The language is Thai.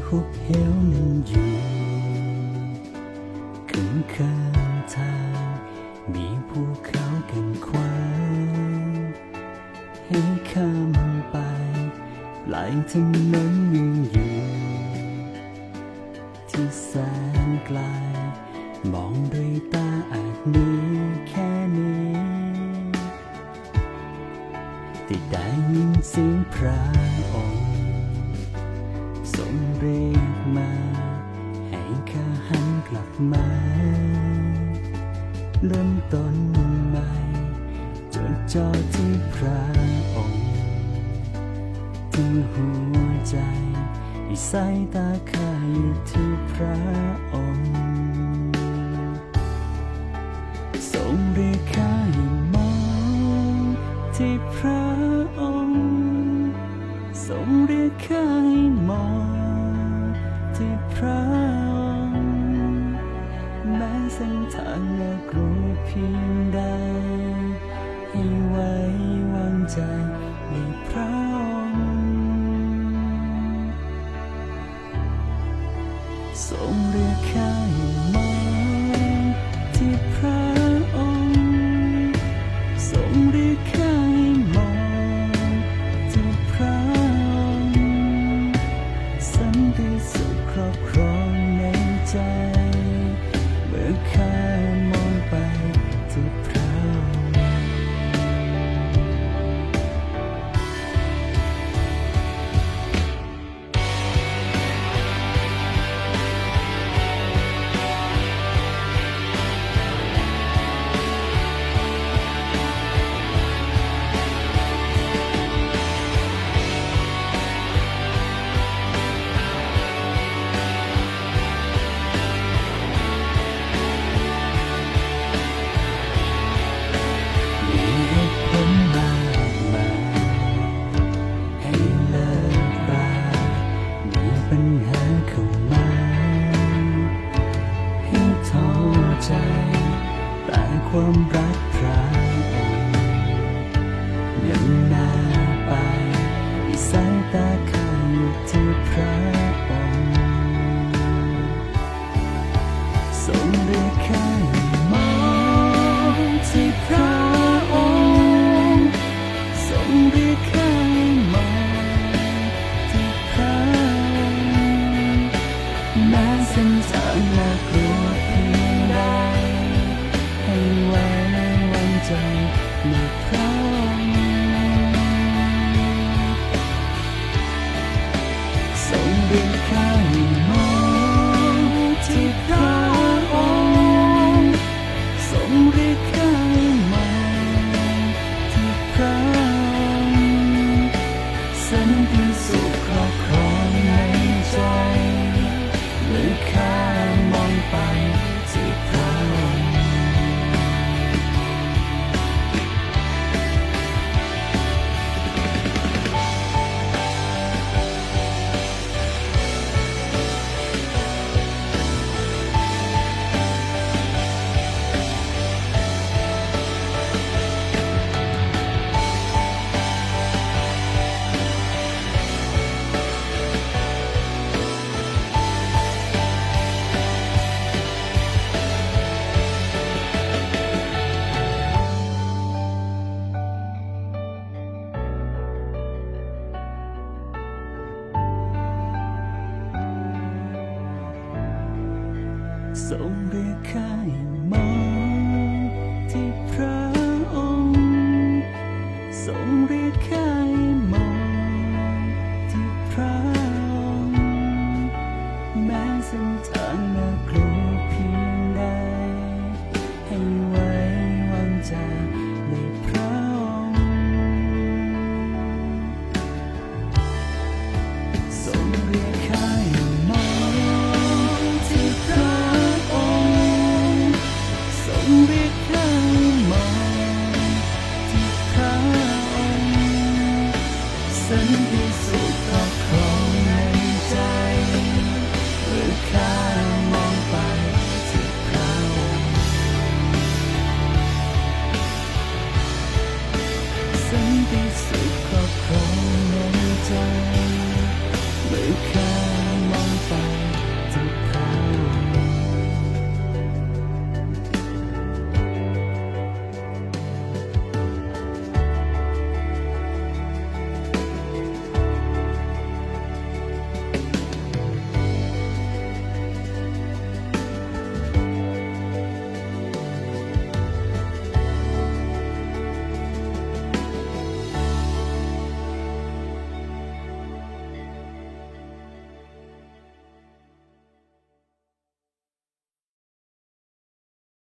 หุบเหวนั้นอยู่ข้างข้างทางมีภูเขากันขวางให้ข้ามไปปลายถนนยังอยู่ที่แสนไกลมองด้วยตาอาจมีแค่นี้แต่ได้ยินเสียงพระองค์ทรงเรียกมาให้ข้าหันกลับมาเริ่มต้นใหม่จดจ่อที่พระองค์ที่หัวใจสายตาข้าอยู่ที่พระองค์ทรงเรียกข้าให้มองที่พระองค์ทรงเรียกข้าให้มองที่พระองค์แม้เส้นทางน่ากลัวเพียงใดให้ไว้วางใจในพระองค์ทรงเรียกข้าให้มองที่พระองค์ทรงเรียกข้าให้มองที่พระองค์สันติสุขครอบครองในใจเมื่อข้ามองไปที่พระองค์ปัญหาเข้ามาให้ท้อใจแต่ความรักพระองค์ยังหน้าไปสายตาข้าอยู่ที่พระองค์ทรงเรียกข้าให้มองที่พระองค์ทรงเรียกข้าให้มองที่พระแม้เส้นทางน่ากลัวเพียงใดให้ไว้วางใจในพระองค์ทรงเรียกข้าให้มองที่พระองค์ทรงเรียกข้าให้มองที่พระองค์สันติสุขครอบครองในใจเมื่อข้ามองไปที่พระองค์ทรงเรียกข้าให้มองที่พระองค์ทรง